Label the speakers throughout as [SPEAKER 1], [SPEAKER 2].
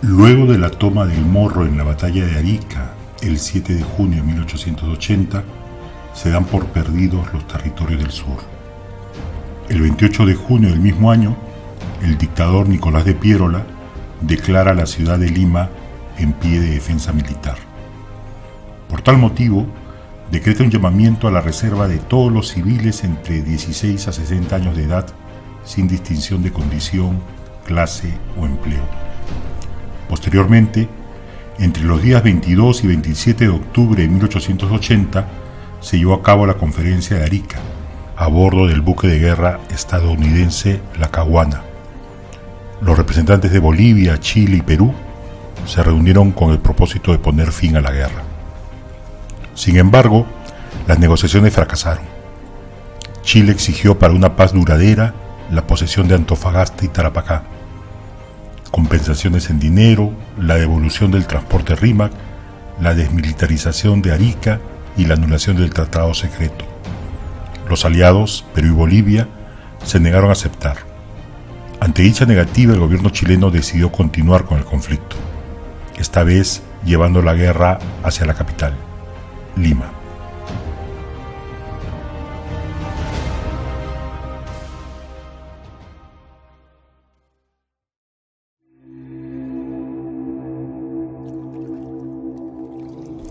[SPEAKER 1] Luego de la toma del Morro en la batalla de Arica, el 7 de junio de 1880, se dan por perdidos los territorios del sur. El 28 de junio del mismo año, el dictador Nicolás de Piérola declara la ciudad de Lima en pie de defensa militar. Por tal motivo, decreta un llamamiento a la reserva de todos los civiles entre 16 a 60 años de edad, sin distinción de condición, clase o empleo. Posteriormente, entre los días 22 y 27 de octubre de 1880, se llevó a cabo la Conferencia de Arica, a bordo del buque de guerra estadounidense La Caguana. Los representantes de Bolivia, Chile y Perú se reunieron con el propósito de poner fin a la guerra. Sin embargo, las negociaciones fracasaron. Chile exigió para una paz duradera la posesión de Antofagasta y Tarapacá, compensaciones en dinero, la devolución del transporte Rímac, la desmilitarización de Arica y la anulación del tratado secreto. Los aliados, Perú y Bolivia, se negaron a aceptar. Ante dicha negativa, el gobierno chileno decidió continuar con el conflicto, esta vez llevando la guerra hacia la capital, Lima.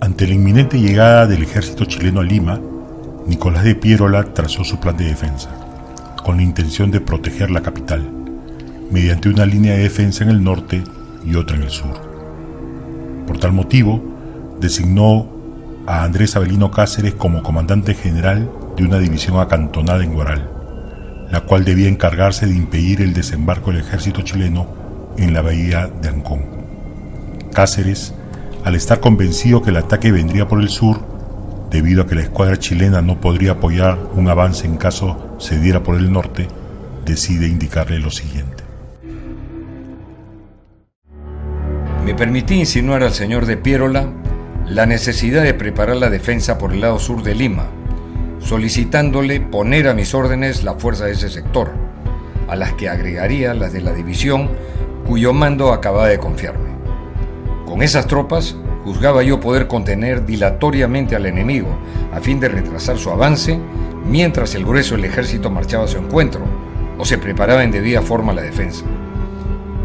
[SPEAKER 1] Ante la inminente llegada del ejército chileno a Lima, Nicolás de Piérola trazó su plan de defensa, con la intención de proteger la capital, mediante una línea de defensa en el norte y otra en el sur. Por tal motivo, designó a Andrés Avelino Cáceres como comandante general de una división acantonada en Huaral, la cual debía encargarse de impedir el desembarco del ejército chileno en la bahía de Ancón. Cáceres, al estar convencido que el ataque vendría por el sur, debido a que la escuadra chilena no podría apoyar un avance en caso se diera por el norte, decide indicarle lo siguiente.
[SPEAKER 2] Me permití insinuar al señor de Piérola la necesidad de preparar la defensa por el lado sur de Lima, solicitándole poner a mis órdenes la fuerza de ese sector, a las que agregaría las de la división cuyo mando acababa de confiarme. Con esas tropas, juzgaba yo poder contener dilatoriamente al enemigo, a fin de retrasar su avance, mientras el grueso del ejército marchaba a su encuentro, o se preparaba en debida forma la defensa.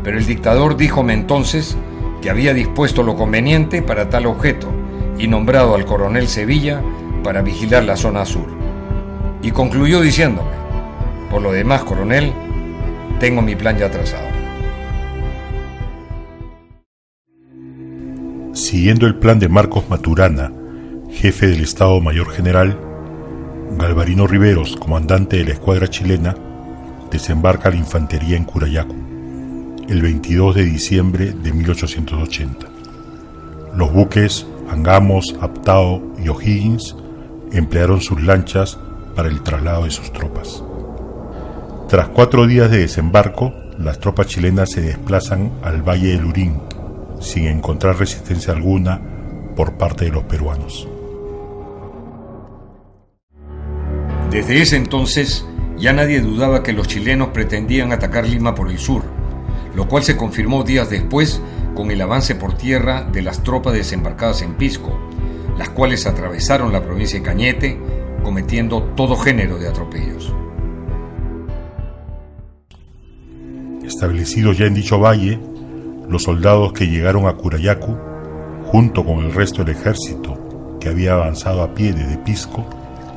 [SPEAKER 2] Pero el dictador díjome entonces que había dispuesto lo conveniente para tal objeto, y nombrado al coronel Sevilla para vigilar la zona sur. Y concluyó diciéndome: por lo demás, coronel, tengo mi plan ya trazado.
[SPEAKER 1] Siguiendo el plan de Marcos Maturana, jefe del Estado Mayor General, Galvarino Riveros, comandante de la escuadra chilena, desembarca la infantería en Curayacu, el 22 de diciembre de 1880. Los buques Angamos, Aptao y O'Higgins emplearon sus lanchas para el traslado de sus tropas. Tras 4 días de desembarco, las tropas chilenas se desplazan al Valle del Urín, sin encontrar resistencia alguna por parte de los peruanos.
[SPEAKER 2] Desde ese entonces, ya nadie dudaba que los chilenos pretendían atacar Lima por el sur, lo cual se confirmó días después con el avance por tierra de las tropas desembarcadas en Pisco, las cuales atravesaron la provincia de Cañete, cometiendo todo género de atropellos.
[SPEAKER 1] Establecidos ya en dicho valle, los soldados que llegaron a Curayacu, junto con el resto del ejército que había avanzado a pie desde Pisco,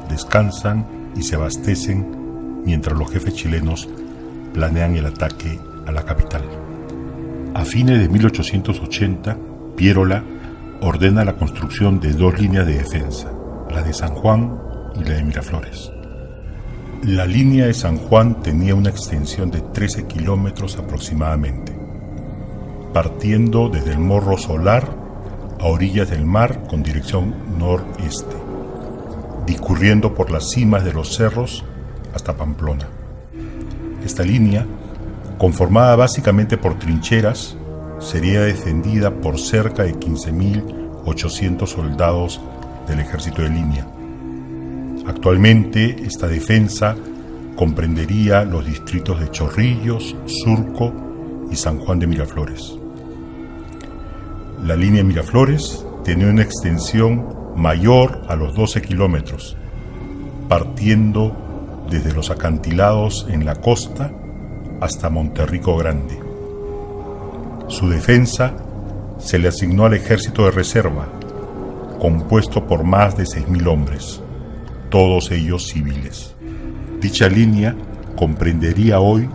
[SPEAKER 1] descansan y se abastecen mientras los jefes chilenos planean el ataque a la capital. A fines de 1880, Piérola ordena la construcción de 2 líneas de defensa, la de San Juan y la de Miraflores. La línea de San Juan tenía una extensión de 13 kilómetros aproximadamente, partiendo desde el Morro Solar a orillas del mar con dirección noreste, discurriendo por las cimas de los cerros hasta Pamplona. Esta línea, conformada básicamente por trincheras, sería defendida por cerca de 15.800 soldados del ejército de línea. Actualmente, esta defensa comprendería los distritos de Chorrillos, Surco y San Juan de Miraflores. La línea Miraflores tenía una extensión mayor a los 12 kilómetros, partiendo desde los acantilados en la costa hasta Monterrico Grande. Su defensa se le asignó al ejército de reserva, compuesto por más de 6.000 hombres, todos ellos civiles. Dicha línea comprendería hoy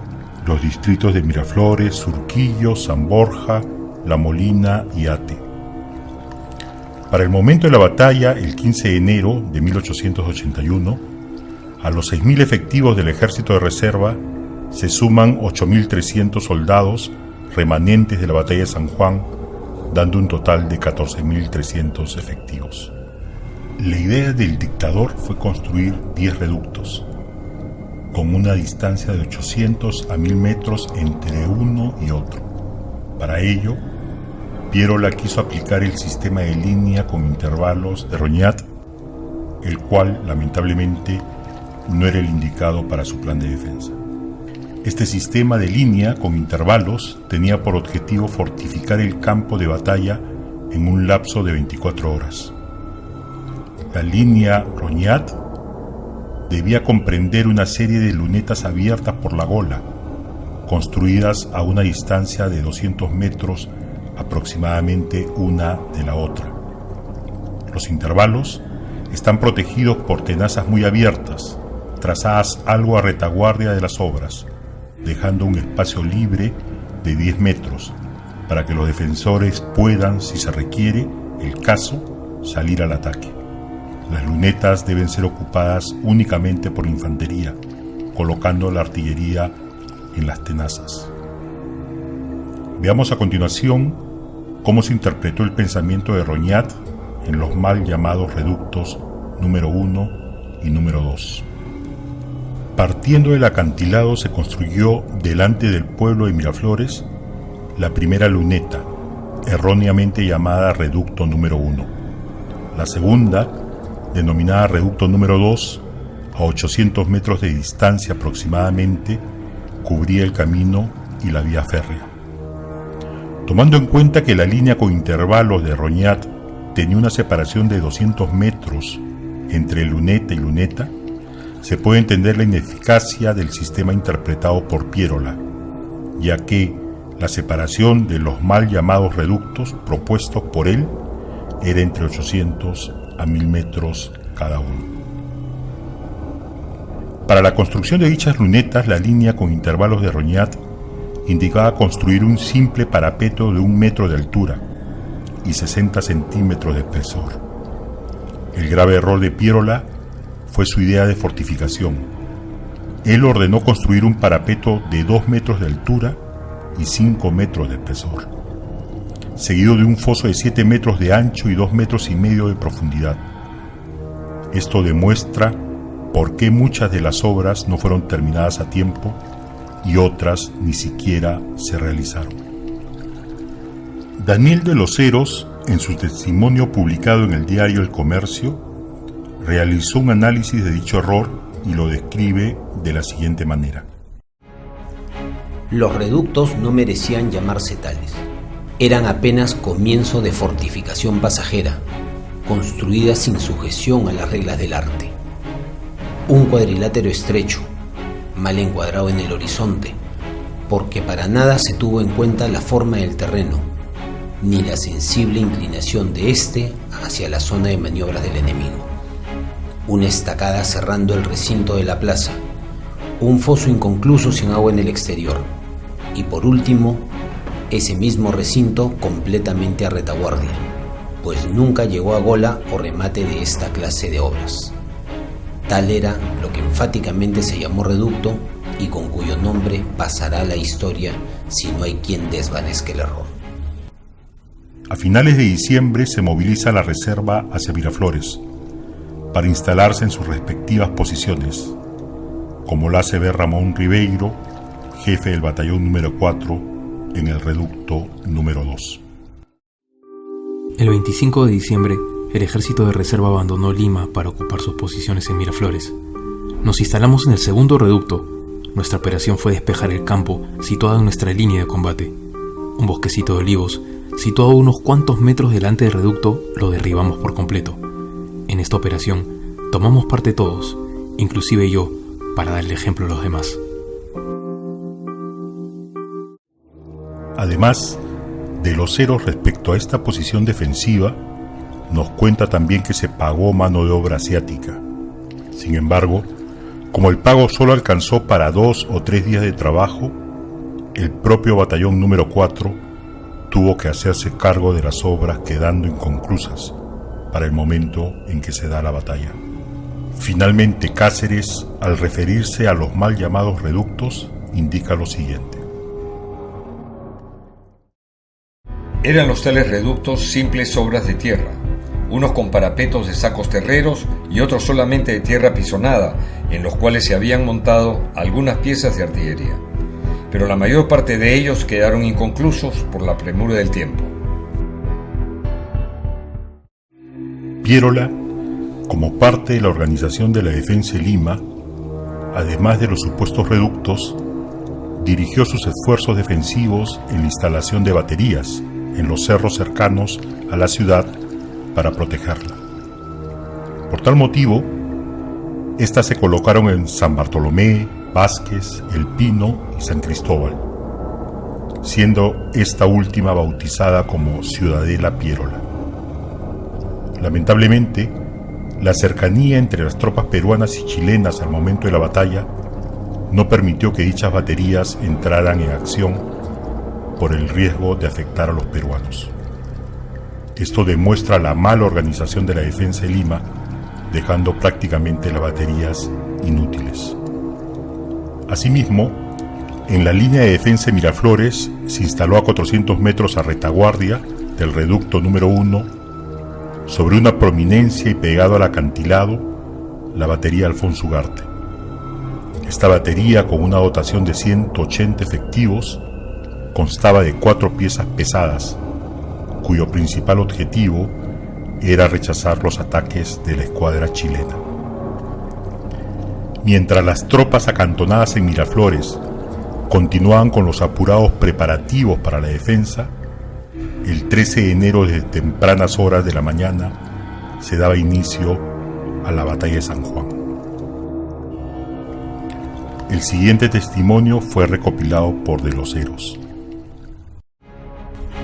[SPEAKER 1] los distritos de Miraflores, Surquillo, San Borja, La Molina y Ate. Para el momento de la batalla, el 15 de enero de 1881, a los 6.000 efectivos del ejército de reserva se suman 8.300 soldados remanentes de la batalla de San Juan, dando un total de 14.300 efectivos. La idea del dictador fue construir 10 reductos, con una distancia de 800 a 1.000 metros entre uno y otro. Para ello, Pierola quiso aplicar el sistema de línea con intervalos de Roñat, el cual, lamentablemente, no era el indicado para su plan de defensa. Este sistema de línea con intervalos tenía por objetivo fortificar el campo de batalla en un lapso de 24 horas. La línea Roñat debía comprender una serie de lunetas abiertas por la gola, construidas a una distancia de 200 metros aproximadamente una de la otra. Los intervalos están protegidos por tenazas muy abiertas, trazadas algo a retaguardia de las obras, dejando un espacio libre de 10 metros para que los defensores puedan, si se requiere el caso, salir al ataque. Las lunetas deben ser ocupadas únicamente por infantería, colocando la artillería en las tenazas. Veamos a continuación cómo se interpretó el pensamiento de Roñat en los mal llamados reductos número 1 y número 2. Partiendo del acantilado se construyó delante del pueblo de Miraflores la primera luneta, erróneamente llamada reducto número 1. La segunda, denominada reducto número 2, a 800 metros de distancia aproximadamente, cubría el camino y la vía férrea. Tomando en cuenta que la línea con intervalos de Roñat tenía una separación de 200 metros entre luneta y luneta, se puede entender la ineficacia del sistema interpretado por Pierola, ya que la separación de los mal llamados reductos propuestos por él era entre 800 a 1.000 metros cada uno. Para la construcción de dichas lunetas, la línea con intervalos de Roñat indicaba construir un simple parapeto de 1 metro de altura y 60 centímetros de espesor. El grave error de Pierola fue su idea de fortificación. Él ordenó construir un parapeto de 2 metros de altura y 5 metros de espesor, seguido de un foso de 7 metros de ancho y 2,5 metros de profundidad. Esto demuestra por qué muchas de las obras no fueron terminadas a tiempo y otras ni siquiera se realizaron. Daniel de los Heros, en su testimonio publicado en el diario El Comercio, realizó un análisis de dicho error y lo describe de la siguiente manera.
[SPEAKER 3] Los reductos no merecían llamarse tales. Eran apenas comienzo de fortificación pasajera, construida sin sujeción a las reglas del arte. Un cuadrilátero estrecho, mal encuadrado en el horizonte, porque para nada se tuvo en cuenta la forma del terreno, ni la sensible inclinación de éste hacia la zona de maniobras del enemigo. Una estacada cerrando el recinto de la plaza, un foso inconcluso sin agua en el exterior, y por último, ese mismo recinto completamente a retaguardia, pues nunca llegó a gola o remate de esta clase de obras. Tal era lo que enfáticamente se llamó reducto y con cuyo nombre pasará a la historia si no hay quien desvanezca el error.
[SPEAKER 1] A finales de diciembre se moviliza la reserva hacia Miraflores para instalarse en sus respectivas posiciones, como lo hace ver Ramón Ribeiro, jefe del batallón número 4 en el reducto número 2.
[SPEAKER 4] El 25 de diciembre, el ejército de reserva abandonó Lima para ocupar sus posiciones en Miraflores. Nos instalamos en el segundo reducto. Nuestra operación fue despejar el campo situado en nuestra línea de combate. Un bosquecito de olivos situado a unos cuantos metros delante del reducto, lo derribamos por completo. En esta operación tomamos parte todos, inclusive yo, para darle ejemplo a los demás.
[SPEAKER 1] Además de los ceros respecto a esta posición defensiva, nos cuenta también que se pagó mano de obra asiática. Sin embargo, como el pago solo alcanzó para 2 o 3 días de trabajo, el propio batallón número 4 tuvo que hacerse cargo de las obras, quedando inconclusas para el momento en que se da la batalla. Finalmente, Cáceres, al referirse a los mal llamados reductos, indica lo siguiente.
[SPEAKER 2] Eran los tales reductos simples obras de tierra, unos con parapetos de sacos terreros y otros solamente de tierra apisonada, en los cuales se habían montado algunas piezas de artillería, pero la mayor parte de ellos quedaron inconclusos por la premura del tiempo.
[SPEAKER 1] Piérola, como parte de la organización de la defensa de Lima, además de los supuestos reductos, dirigió sus esfuerzos defensivos en la instalación de baterías en los cerros cercanos a la ciudad para protegerla. Por tal motivo, estas se colocaron en San Bartolomé, Vázquez, El Pino y San Cristóbal, siendo esta última bautizada como Ciudadela Piérola. Lamentablemente, la cercanía entre las tropas peruanas y chilenas al momento de la batalla no permitió que dichas baterías entraran en acción por el riesgo de afectar a los peruanos. Esto demuestra la mala organización de la defensa de Lima, dejando prácticamente las baterías inútiles. Asimismo, en la línea de defensa de Miraflores se instaló a 400 metros a retaguardia del reducto número 1, sobre una prominencia y pegado al acantilado, la batería Alfonso Ugarte. Esta batería, con una dotación de 180 efectivos, constaba de 4 piezas pesadas, cuyo principal objetivo era rechazar los ataques de la escuadra chilena. Mientras las tropas acantonadas en Miraflores continuaban con los apurados preparativos para la defensa, el 13 de enero desde tempranas horas de la mañana se daba inicio a la batalla de San Juan. El siguiente testimonio fue recopilado por De los Heros.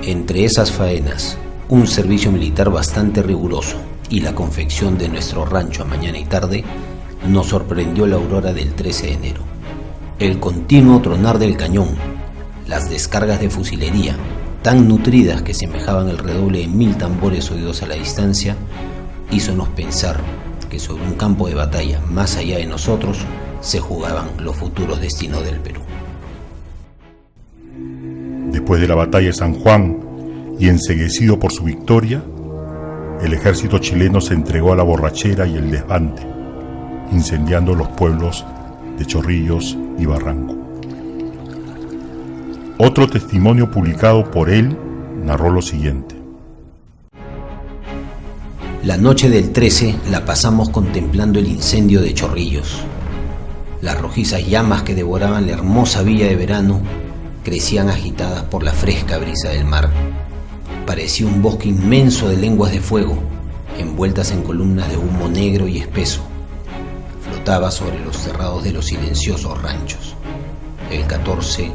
[SPEAKER 3] Entre esas faenas, un servicio militar bastante riguroso y la confección de nuestro rancho a mañana y tarde, nos sorprendió la aurora del 13 de enero. El continuo tronar del cañón, las descargas de fusilería, tan nutridas que semejaban el redoble de 1000 tambores oídos a la distancia, hízonos pensar que sobre un campo de batalla más allá de nosotros se jugaban los futuros destinos del Perú.
[SPEAKER 1] Después de la batalla de San Juan y enceguecido por su victoria, el ejército chileno se entregó a la borrachera y el desbande, incendiando los pueblos de Chorrillos y Barranco. Otro testimonio publicado por él narró lo siguiente.
[SPEAKER 3] La noche del 13 la pasamos contemplando el incendio de Chorrillos. Las rojizas llamas que devoraban la hermosa villa de verano crecían agitadas por la fresca brisa del mar. Parecía un bosque inmenso de lenguas de fuego, envueltas en columnas de humo negro y espeso. Flotaba sobre los cerrados de los silenciosos ranchos. El 14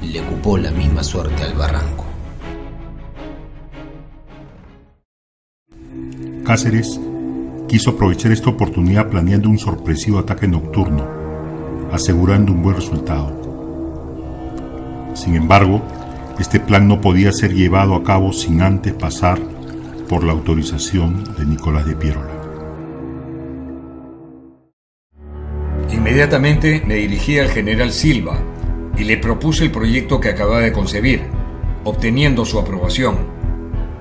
[SPEAKER 3] le cupó la misma suerte al Barranco.
[SPEAKER 1] Cáceres quiso aprovechar esta oportunidad planeando un sorpresivo ataque nocturno, asegurando un buen resultado. Sin embargo, este plan no podía ser llevado a cabo sin antes pasar por la autorización de Nicolás de Piérola.
[SPEAKER 2] Inmediatamente me dirigí al general Silva y le propuse el proyecto que acababa de concebir, obteniendo su aprobación,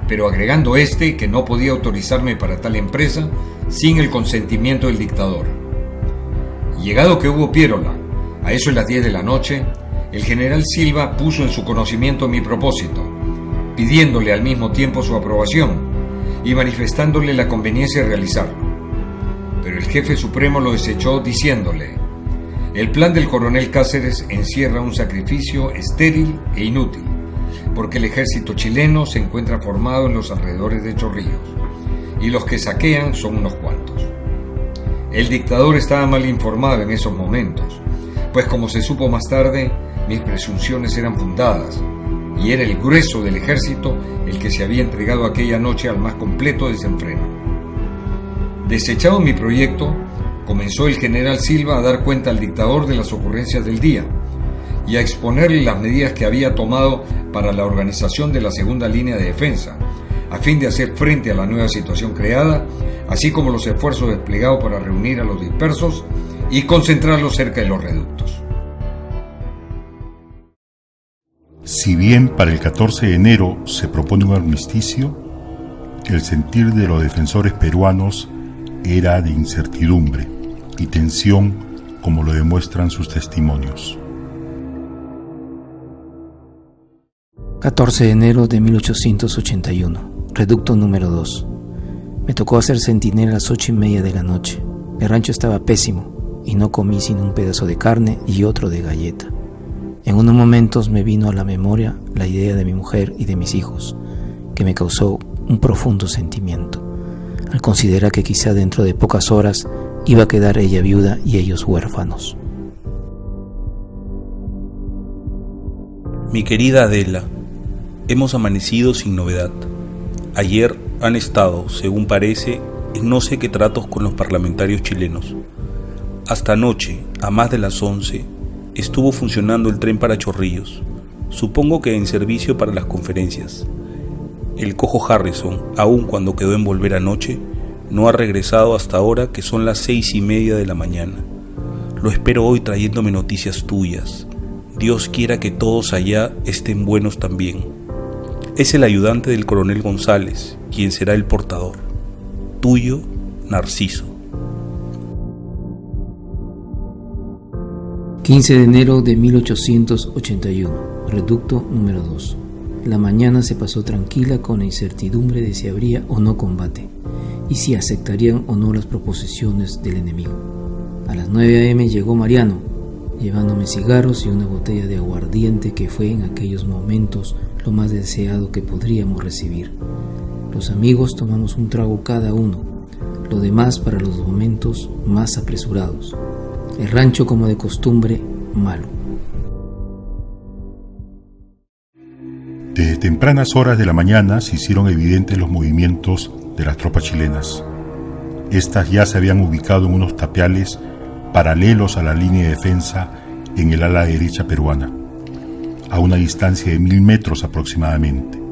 [SPEAKER 2] pero agregando que no podía autorizarme para tal empresa sin el consentimiento del dictador. Llegado que hubo Piérola, a eso de las 10 de la noche, el general Silva puso en su conocimiento mi propósito, pidiéndole al mismo tiempo su aprobación y manifestándole la conveniencia de realizarlo. Pero el jefe supremo lo desechó diciéndole: el plan del coronel Cáceres encierra un sacrificio estéril e inútil, porque el ejército chileno se encuentra formado en los alrededores de Chorrillos, y los que saquean son unos cuantos. El dictador estaba mal informado en esos momentos, pues como se supo más tarde, mis presunciones eran fundadas, y era el grueso del ejército el que se había entregado aquella noche al más completo desenfreno. Desechado mi proyecto, comenzó el general Silva a dar cuenta al dictador de las ocurrencias del día y a exponerle las medidas que había tomado para la organización de la segunda línea de defensa, a fin de hacer frente a la nueva situación creada, así como los esfuerzos desplegados para reunir a los dispersos y concentrarlos cerca de los reductos.
[SPEAKER 1] Si bien para el 14 de enero se propone un armisticio, el sentir de los defensores peruanos era de incertidumbre y tensión, como lo demuestran sus testimonios.
[SPEAKER 5] 14 de enero de 1881, reducto número 2. Me tocó hacer centinela a las 8:30 de la noche. El rancho estaba pésimo y no comí sino un pedazo de carne y otro de galleta. En unos momentos me vino a la memoria la idea de mi mujer y de mis hijos, que me causó un profundo sentimiento, al considerar que quizá dentro de pocas horas iba a quedar ella viuda y ellos huérfanos.
[SPEAKER 6] Mi querida Adela, hemos amanecido sin novedad. Ayer han estado, según parece, en no sé qué tratos con los parlamentarios chilenos. Hasta anoche, a más de las 11, estuvo funcionando el tren para Chorrillos, supongo que en servicio para las conferencias. El cojo Harrison, aun cuando quedó en volver anoche, no ha regresado hasta ahora, que son las 6:30 de la mañana. Lo espero hoy trayéndome noticias tuyas. Dios quiera que todos allá estén buenos también. Es el ayudante del coronel González, quien será el portador. Tuyo, Narciso.
[SPEAKER 5] 15 de enero de 1881, reducto número 2. La mañana se pasó tranquila con la incertidumbre de si habría o no combate, y si aceptarían o no las proposiciones del enemigo. A las 9 a.m. llegó Mariano, llevándome cigarros y una botella de aguardiente que fue en aquellos momentos lo más deseado que podríamos recibir. Los amigos tomamos un trago cada uno, lo demás para los momentos más apresurados. El rancho, como de costumbre, malo.
[SPEAKER 1] Desde tempranas horas de la mañana se hicieron evidentes los movimientos de las tropas chilenas. Estas ya se habían ubicado en unos tapiales paralelos a la línea de defensa en el ala derecha peruana, a una distancia de 1000 metros aproximadamente.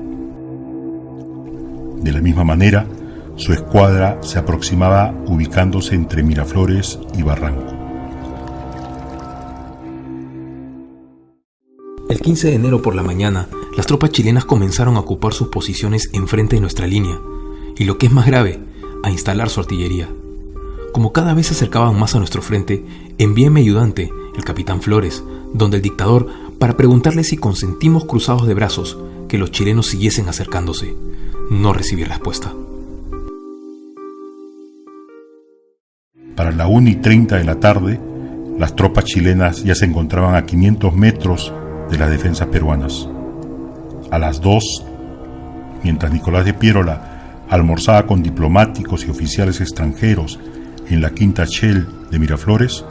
[SPEAKER 1] De la misma manera, su escuadra se aproximaba ubicándose entre Miraflores y Barranco.
[SPEAKER 4] El 15 de enero por la mañana, las tropas chilenas comenzaron a ocupar sus posiciones enfrente de nuestra línea, y lo que es más grave, a instalar su artillería. Como cada vez se acercaban más a nuestro frente, envié a mi ayudante, el capitán Flores, donde el dictador, para preguntarle si consentimos cruzados de brazos que los chilenos siguiesen acercándose. No recibí respuesta.
[SPEAKER 1] Para la 1:30 de la tarde, las tropas chilenas ya se encontraban a 500 metros de las defensas peruanas. A las 2, mientras Nicolás de Piérola almorzaba con diplomáticos y oficiales extranjeros en la quinta Shell de Miraflores,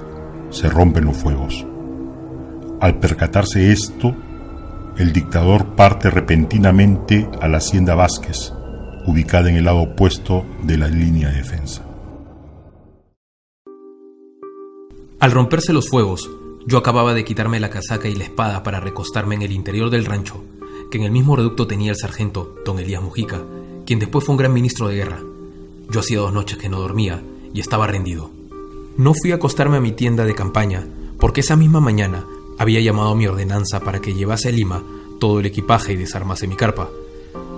[SPEAKER 1] se rompen los fuegos. Al percatarse esto, el dictador parte repentinamente a la hacienda Vázquez, ubicada en el lado opuesto de la línea de defensa.
[SPEAKER 4] Al romperse los fuegos, yo acababa de quitarme la casaca y la espada para recostarme en el interior del rancho, que en el mismo reducto tenía el sargento don Elías Mujica, quien después fue un gran ministro de guerra. Yo hacía 2 noches que no dormía y estaba rendido. No fui a acostarme a mi tienda de campaña, porque esa misma mañana había llamado a mi ordenanza para que llevase a Lima todo el equipaje y desarmase mi carpa.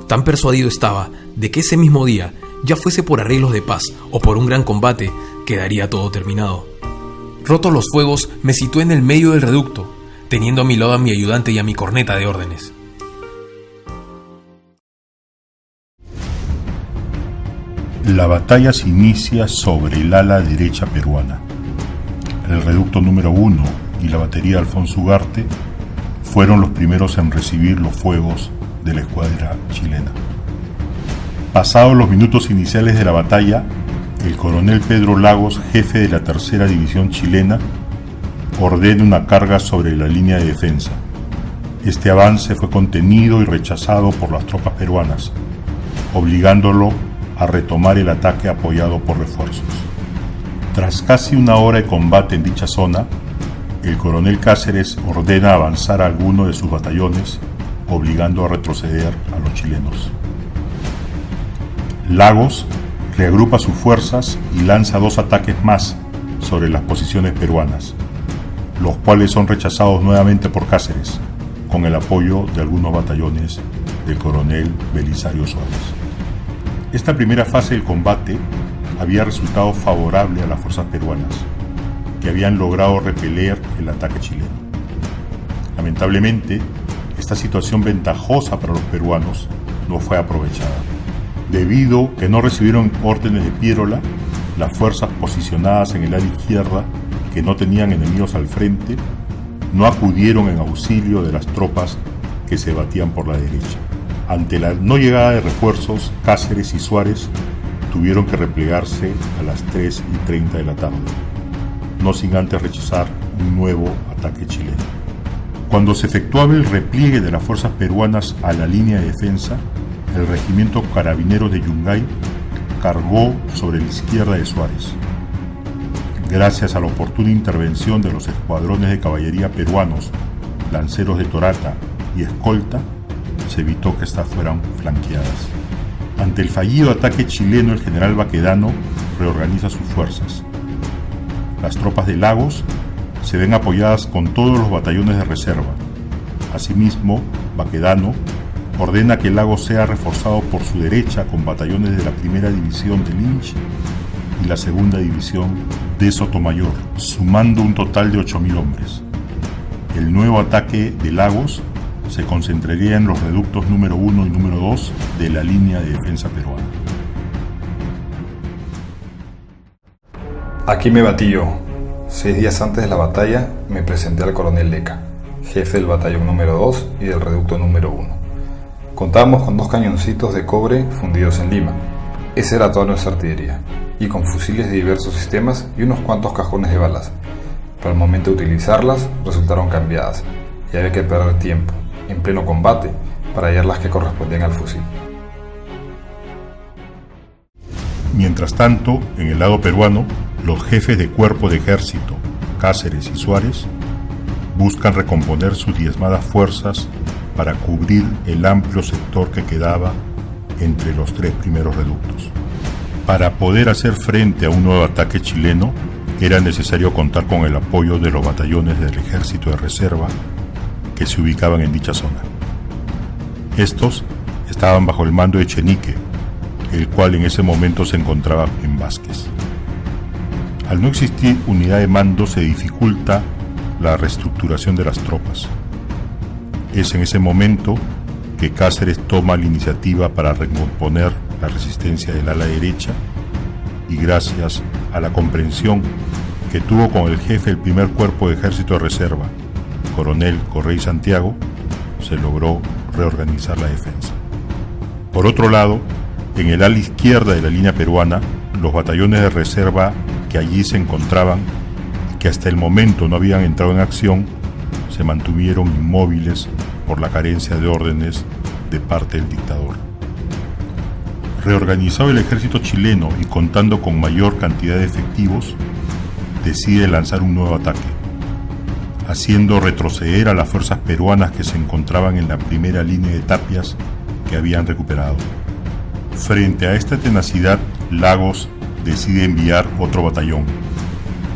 [SPEAKER 4] Tan persuadido estaba de que ese mismo día, ya fuese por arreglos de paz o por un gran combate, quedaría todo terminado. Rotos los fuegos, me situé en el medio del reducto, teniendo a mi lado a mi ayudante y a mi corneta de órdenes.
[SPEAKER 1] La batalla se inicia sobre el ala derecha peruana. El reducto número 1 y la batería de Alfonso Ugarte fueron los primeros en recibir los fuegos de la escuadra chilena. Pasados los minutos iniciales de la batalla, el coronel Pedro Lagos, jefe de la tercera división chilena, ordena una carga sobre la línea de defensa. Este avance fue contenido y rechazado por las tropas peruanas, obligándolo a retomar el ataque apoyado por refuerzos. Tras casi una hora de combate en dicha zona, el coronel Cáceres ordena avanzar a alguno de sus batallones, obligando a retroceder a los chilenos. Lagos reagrupa sus fuerzas y lanza 2 ataques más sobre las posiciones peruanas, los cuales son rechazados nuevamente por Cáceres, con el apoyo de algunos batallones del coronel Belisario Suárez. Esta primera fase del combate había resultado favorable a las fuerzas peruanas, que habían logrado repeler el ataque chileno. Lamentablemente, esta situación ventajosa para los peruanos no fue aprovechada. Debido a que no recibieron órdenes de Piérola, las fuerzas posicionadas en el ala izquierda, que no tenían enemigos al frente, no acudieron en auxilio de las tropas que se batían por la derecha. Ante la no llegada de refuerzos, Cáceres y Suárez tuvieron que replegarse a las 3:30 de la tarde, no sin antes rechazar un nuevo ataque chileno. Cuando se efectuaba el repliegue de las fuerzas peruanas a la línea de defensa, el regimiento Carabineros de Yungay cargó sobre la izquierda de Suárez. Gracias a la oportuna intervención de los escuadrones de caballería peruanos, lanceros de Torata y escolta, se evitó que estas fueran flanqueadas. Ante el fallido ataque chileno, el general Baquedano reorganiza sus fuerzas. Las tropas de Lagos se ven apoyadas con todos los batallones de reserva. Asimismo, Baquedano ordena que Lagos sea reforzado por su derecha con batallones de la primera división de Lynch y la segunda división de Sotomayor, sumando un total de 8.000 hombres. El nuevo ataque de Lagos se concentraría en los reductos número 1 y número 2 de la línea de defensa peruana.
[SPEAKER 7] Aquí me batí yo. 6 días antes de la batalla me presenté al coronel Leca, jefe del batallón número 2 y del reducto número 1. Contábamos con 2 cañoncitos de cobre fundidos en Lima. Esa era toda nuestra artillería, y con fusiles de diversos sistemas y unos cuantos cajones de balas. Pero al momento de utilizarlas resultaron cambiadas y había que perder tiempo, en pleno combate, para hallar las que correspondían al fusil.
[SPEAKER 1] Mientras tanto, en el lado peruano, los jefes de cuerpo de ejército, Cáceres y Suárez, buscan recomponer sus diezmadas fuerzas para cubrir el amplio sector que quedaba entre los 3 primeros reductos. Para poder hacer frente a un nuevo ataque chileno, era necesario contar con el apoyo de los batallones del ejército de reserva que se ubicaban en dicha zona. Estos estaban bajo el mando de Echenique, el cual en ese momento se encontraba en Vázquez. Al no existir unidad de mando, se dificulta la reestructuración de las tropas. Es en ese momento que Cáceres toma la iniciativa para recomponer la resistencia del ala derecha y gracias a la comprensión que tuvo con el jefe del primer cuerpo de ejército de reserva, coronel Correy Santiago, se logró reorganizar la defensa. Por otro lado, en el ala izquierda de la línea peruana, los batallones de reserva que allí se encontraban y que hasta el momento no habían entrado en acción, se mantuvieron inmóviles por la carencia de órdenes de parte del dictador. Reorganizado el ejército chileno y contando con mayor cantidad de efectivos, decide lanzar un nuevo ataque, haciendo retroceder a las fuerzas peruanas que se encontraban en la primera línea de tapias que habían recuperado. Frente a esta tenacidad, Lagos decide enviar otro batallón,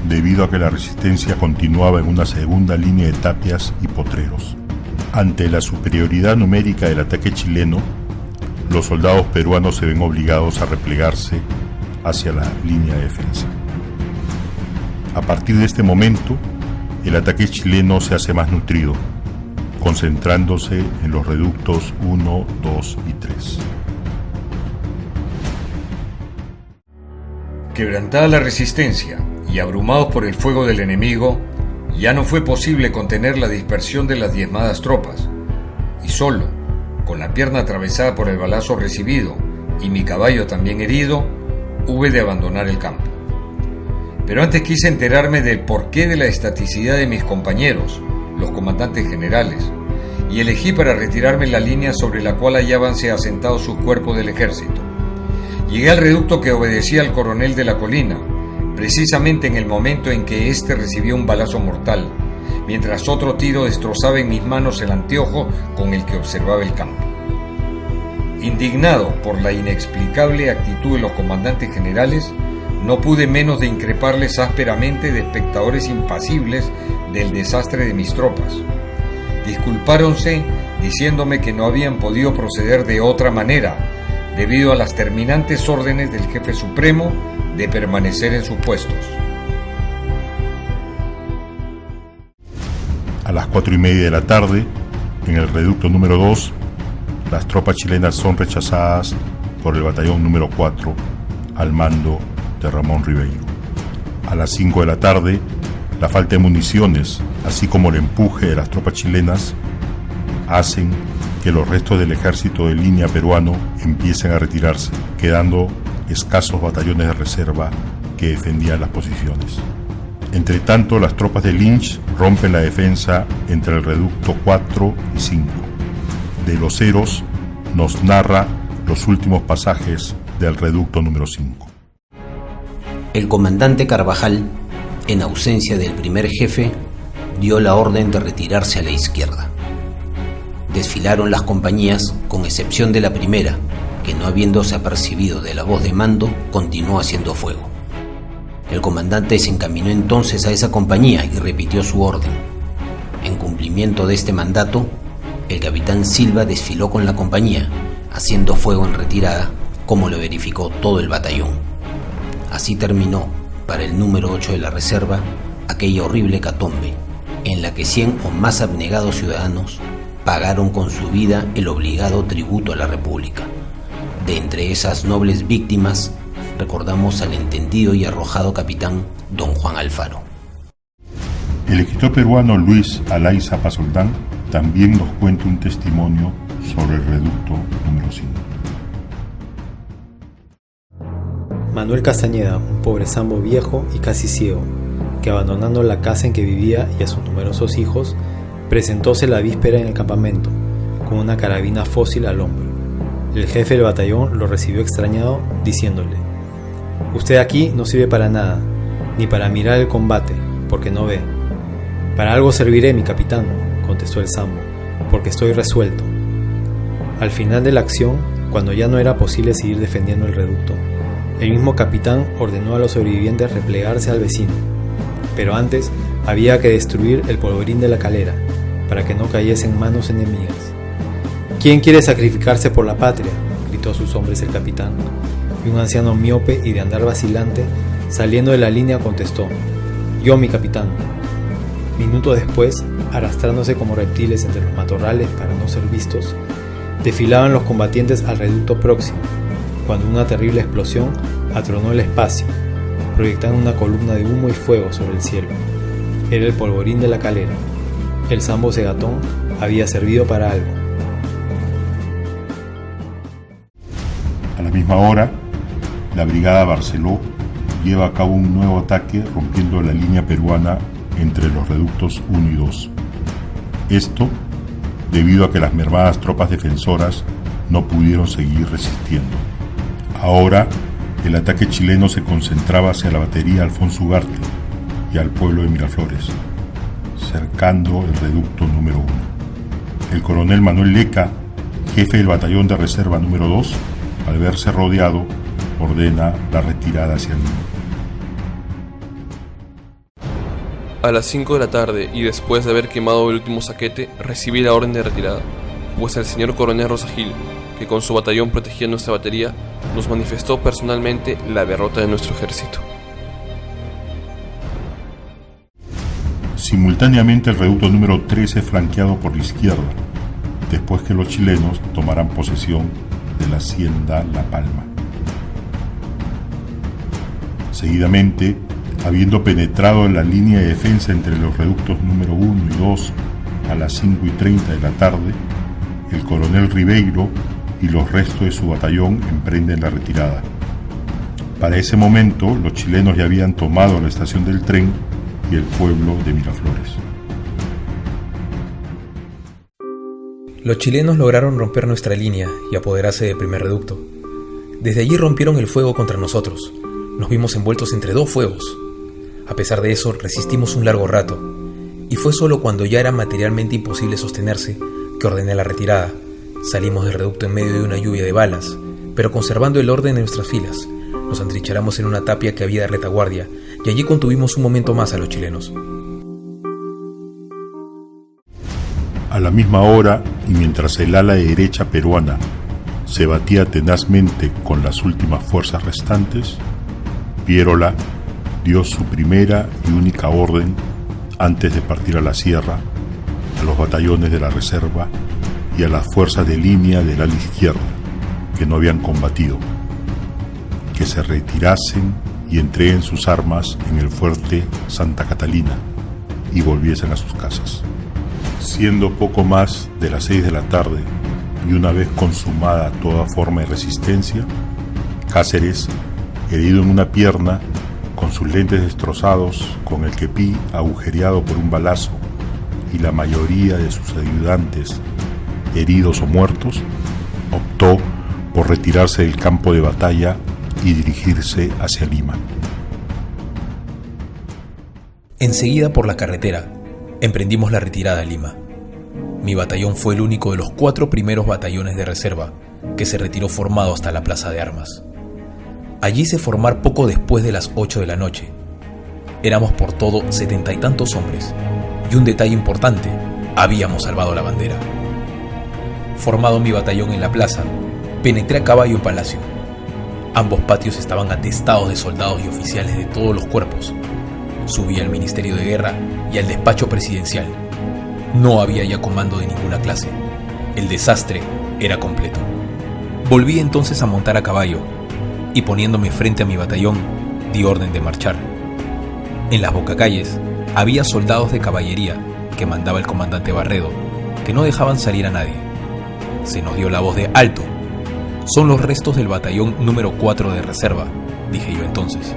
[SPEAKER 1] debido a que la resistencia continuaba en una segunda línea de tapias y potreros. Ante la superioridad numérica del ataque chileno, los soldados peruanos se ven obligados a replegarse hacia la línea de defensa. A partir de este momento, el ataque chileno se hace más nutrido, concentrándose en los reductos 1, 2 y 3.
[SPEAKER 2] Quebrantada la resistencia y abrumados por el fuego del enemigo, Ya no fue posible contener la dispersión de las diezmadas tropas, y solo, con la pierna atravesada por el balazo recibido y mi caballo también herido, hube de abandonar el campo. Pero antes quise enterarme del porqué de la estaticidad de mis compañeros, los comandantes generales, y elegí para retirarme la línea sobre la cual hallábanse asentados sus cuerpos del ejército. Llegué al reducto que obedecía al coronel de la colina, precisamente en el momento en que éste recibió un balazo mortal, mientras otro tiro destrozaba en mis manos el anteojo con el que observaba el campo. Indignado por la inexplicable actitud de los comandantes generales, no pude menos de increparles ásperamente de espectadores impasibles del desastre de mis tropas. Disculpáronse diciéndome que no habían podido proceder de otra manera, debido a las terminantes órdenes del jefe supremo de permanecer en sus puestos.
[SPEAKER 1] A las 4:30 de la tarde, en el reducto número 2, las tropas chilenas son rechazadas por el batallón número 4 al mando de Ramón Ribeiro. A las 5 de la tarde, la falta de municiones, así como el empuje de las tropas chilenas, hacen que los restos del ejército de línea peruano empiecen a retirarse, quedando escasos batallones de reserva que defendían las posiciones. Entre tanto, las tropas de Lynch rompen la defensa entre el reducto 4 y 5. De Los Heros nos narra los últimos pasajes del reducto número 5.
[SPEAKER 3] El comandante Carvajal, en ausencia del primer jefe, dio la orden de retirarse a la izquierda. Desfilaron las compañías, con excepción de la primera, que no habiéndose apercibido de la voz de mando, continuó haciendo fuego. El comandante se encaminó entonces a esa compañía y repitió su orden. En cumplimiento de este mandato, el capitán Silva desfiló con la compañía, haciendo fuego en retirada, como lo verificó todo el batallón. Así terminó, para el número 8 de la reserva, aquella horrible hecatombe, en la que 100 o más abnegados ciudadanos pagaron con su vida el obligado tributo a la República. De entre esas nobles víctimas, recordamos al entendido y arrojado capitán don Juan Alfaro.
[SPEAKER 1] El escritor peruano Luis Alay Zapasoldán también nos cuenta un testimonio sobre el reducto número 5.
[SPEAKER 8] Manuel Castañeda, un pobre zambo viejo y casi ciego, que abandonando la casa en que vivía y a sus numerosos hijos, presentóse la víspera en el campamento, con una carabina fósil al hombro. El jefe del batallón lo recibió extrañado, diciéndole: «Usted aquí no sirve para nada, ni para mirar el combate, porque no ve». «Para algo serviré, mi capitán», contestó el zambo, «porque estoy resuelto». Al final de la acción, cuando ya no era posible seguir defendiendo el reducto, el mismo capitán ordenó a los sobrevivientes replegarse al vecino, pero antes había que destruir el polvorín de la calera, para que no cayese en manos enemigas. «¿Quién quiere sacrificarse por la patria?», gritó a sus hombres el capitán, y un anciano miope y de andar vacilante, saliendo de la línea, contestó: «Yo, mi capitán». Minutos después, arrastrándose como reptiles entre los matorrales para no ser vistos, desfilaban los combatientes al reducto próximo, cuando una terrible explosión atronó el espacio, proyectando una columna de humo y fuego sobre el cielo. Era el polvorín de la calera. El zambo Segatón había servido para algo.
[SPEAKER 1] A la misma hora, la brigada Barceló lleva a cabo un nuevo ataque rompiendo la línea peruana entre los reductos 1 y 2. Esto debido a que las mermadas tropas defensoras no pudieron seguir resistiendo. Ahora, el ataque chileno se concentraba hacia la batería Alfonso Ugarte y al pueblo de Miraflores, cercando el reducto número 1. El coronel Manuel Leca, jefe del batallón de reserva número 2, al verse rodeado, ordena la retirada hacia Lima.
[SPEAKER 9] A las 5 de la tarde, y después de haber quemado el último saquete, recibí la orden de retirada, pues el señor coronel Rosagil, que con su batallón protegía nuestra batería, nos manifestó personalmente la derrota de nuestro ejército.
[SPEAKER 1] Simultáneamente el reducto número 13 flanqueado por la izquierda, después que los chilenos tomaran posesión de la hacienda La Palma. Seguidamente, Habiendo penetrado en la línea de defensa entre los reductos número 1 y 2 a las 5:30 de la tarde, el coronel Ribeiro y los restos de su batallón emprenden la retirada. Para ese momento, los chilenos ya habían tomado la estación del tren y el pueblo de Miraflores.
[SPEAKER 4] Los chilenos lograron romper nuestra línea y apoderarse del primer reducto. Desde allí rompieron el fuego contra nosotros. Nos vimos envueltos entre dos fuegos. A pesar de eso, resistimos un largo rato, y fue solo cuando ya era materialmente imposible sostenerse que ordené la retirada. Salimos del reducto en medio de una lluvia de balas, pero conservando el orden en nuestras filas. Nos atrincheramos en una tapia que había de retaguardia, y allí contuvimos un momento más a los chilenos.
[SPEAKER 1] A la misma hora, y mientras el ala derecha peruana se batía tenazmente con las últimas fuerzas restantes, Piérola dio su primera y única orden antes de partir a la sierra a los batallones de la reserva y a las fuerzas de línea del ala izquierda que no habían combatido, que se retirasen y entreguen sus armas en el fuerte Santa Catalina y volviesen a sus casas. Siendo poco más de las 6 de la tarde y una vez consumada toda forma de resistencia, Cáceres, herido en una pierna, con sus lentes destrozados, con el kepí agujereado por un balazo y la mayoría de sus ayudantes heridos o muertos, optó por retirarse del campo de batalla y dirigirse hacia Lima.
[SPEAKER 4] Enseguida por la carretera, emprendimos la retirada a Lima. Mi batallón fue el único de los 4 primeros batallones de reserva que se retiró formado hasta la plaza de armas. Allí hice formar poco después de las 8 de la noche. Éramos por todo 70 y tantos hombres, y un detalle importante, habíamos salvado la bandera. Formado mi batallón en la plaza, penetré a caballo en Palacio. Ambos patios estaban atestados de soldados y oficiales de todos los cuerpos. Subí al Ministerio de Guerra y al despacho presidencial. No había ya comando de ninguna clase. El desastre era completo. Volví entonces a montar a caballo y poniéndome frente a mi batallón, di orden de marchar. En las bocacalles había soldados de caballería que mandaba el comandante Barredo, que no dejaban salir a nadie. Se nos dio la voz de «¡Alto! Son los restos del batallón número 4 de reserva», dije yo entonces.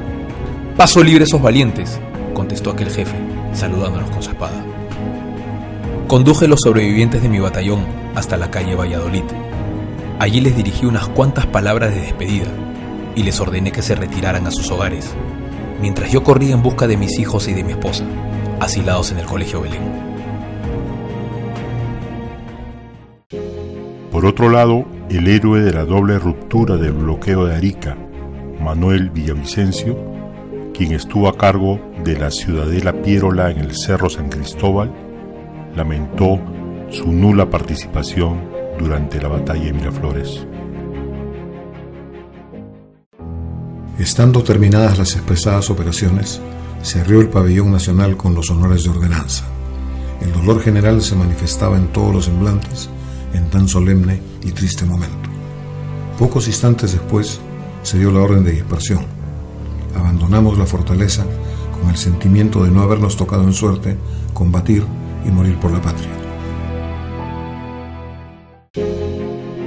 [SPEAKER 4] «Paso libre esos valientes», contestó aquel jefe, saludándonos con su espada. Conduje los sobrevivientes de mi batallón hasta la calle Valladolid. Allí les dirigí unas cuantas palabras de despedida y les ordené que se retiraran a sus hogares, mientras yo corría en busca de mis hijos y de mi esposa, asilados en el Colegio Belén.
[SPEAKER 1] Por otro lado, el héroe de la doble ruptura del bloqueo de Arica, Manuel Villavicencio, quien estuvo a cargo de la ciudadela Piérola en el Cerro San Cristóbal, lamentó su nula participación durante la batalla de Miraflores.
[SPEAKER 10] Estando terminadas las expresadas operaciones, se arrió el pabellón nacional con los honores de ordenanza. El dolor general se manifestaba en todos los semblantes en tan solemne y triste momento. Pocos instantes después se dio la orden de dispersión. Abandonamos la fortaleza con el sentimiento de no habernos tocado en suerte combatir y morir por la patria.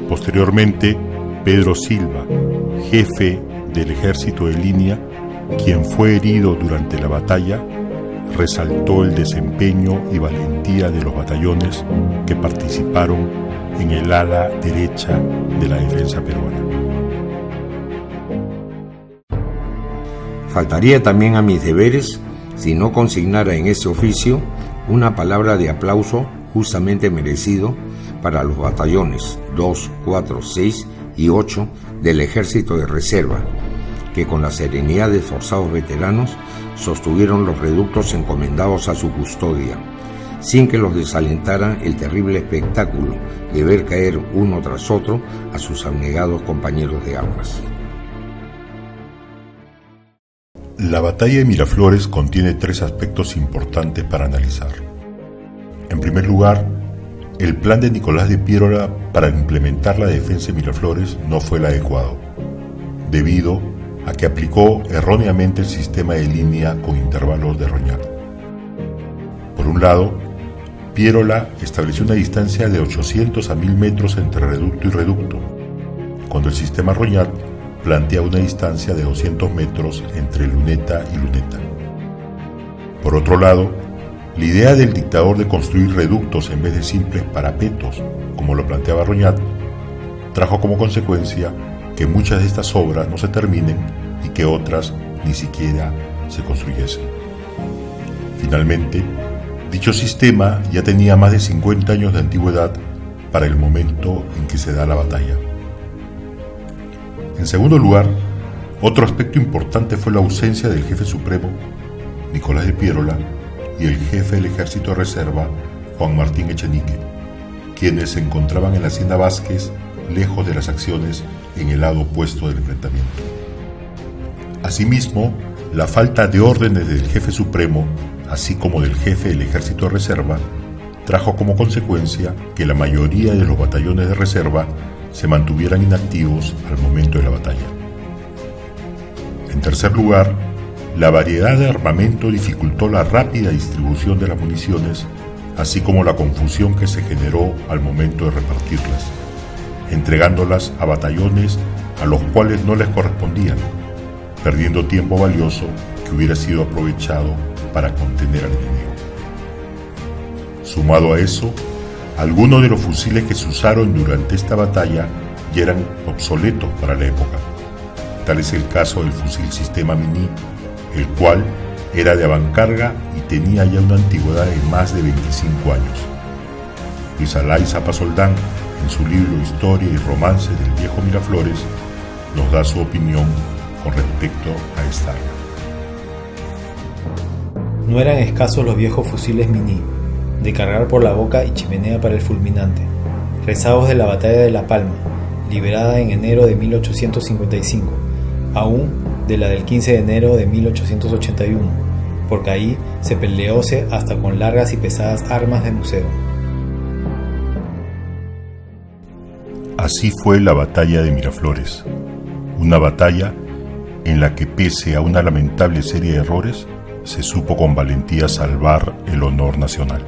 [SPEAKER 1] Posteriormente, Pedro Silva, jefe del ejército de línea, quien fue herido durante la batalla, resaltó el desempeño y valentía de los batallones que participaron en el ala derecha de la defensa peruana.
[SPEAKER 11] Faltaría también a mis deberes si no consignara en este oficio una palabra de aplauso justamente merecido para los batallones 2, 4, 6 y 8 del Ejército de Reserva, que con la serenidad de esforzados veteranos sostuvieron los reductos encomendados a su custodia, sin que los desalentara el terrible espectáculo de ver caer uno tras otro a sus abnegados compañeros de armas.
[SPEAKER 1] La batalla de Miraflores contiene 3 aspectos importantes para analizar. En primer lugar, el plan de Nicolás de Piérola para implementar la defensa de Miraflores no fue el adecuado, debido a que aplicó erróneamente el sistema de línea con intervalos de Roñat. Por un lado, Pierola estableció una distancia de 800 a 1000 metros entre reducto y reducto, cuando el sistema Roñat plantea una distancia de 200 metros entre luneta y luneta. Por otro lado, la idea del dictador de construir reductos en vez de simples parapetos, como lo planteaba Roñat, trajo como consecuencia que muchas de estas obras no se terminen y que otras ni siquiera se construyesen. Finalmente, dicho sistema ya tenía más de 50 años de antigüedad para el momento en que se da la batalla. En segundo lugar, otro aspecto importante fue la ausencia del jefe supremo, Nicolás de Pierola, y el jefe del ejército de reserva, Juan Martín Echenique, quienes se encontraban en la hacienda Vázquez, lejos de las acciones en el lado opuesto del enfrentamiento. Asimismo, la falta de órdenes del jefe supremo, así como del jefe del ejército de reserva, trajo como consecuencia que la mayoría de los batallones de reserva se mantuvieran inactivos al momento de la batalla. En tercer lugar, la variedad de armamento dificultó la rápida distribución de las municiones, así como la confusión que se generó al momento de repartirlas, entregándolas a batallones a los cuales no les correspondían, perdiendo tiempo valioso que hubiera sido aprovechado para contener al enemigo. Sumado a eso, algunos de los fusiles que se usaron durante esta batalla ya eran obsoletos para la época. Tal es el caso del fusil Sistema Mini, el cual era de avancarga y tenía ya una antigüedad de más de 25 años. Luis Alay Zapasoldán, en su libro Historia y Romance del Viejo Miraflores, nos da su opinión con respecto a esta arma.
[SPEAKER 8] No eran escasos los viejos fusiles Mini, de cargar por la boca y chimenea para el fulminante, rezagos de la batalla de La Palma, liberada en enero de 1855, aún de la del 15 de enero de 1881, porque ahí se peleóse hasta con largas y pesadas armas de museo.
[SPEAKER 1] Así fue la batalla de Miraflores, una batalla en la que, pese a una lamentable serie de errores, se supo con valentía salvar el honor nacional.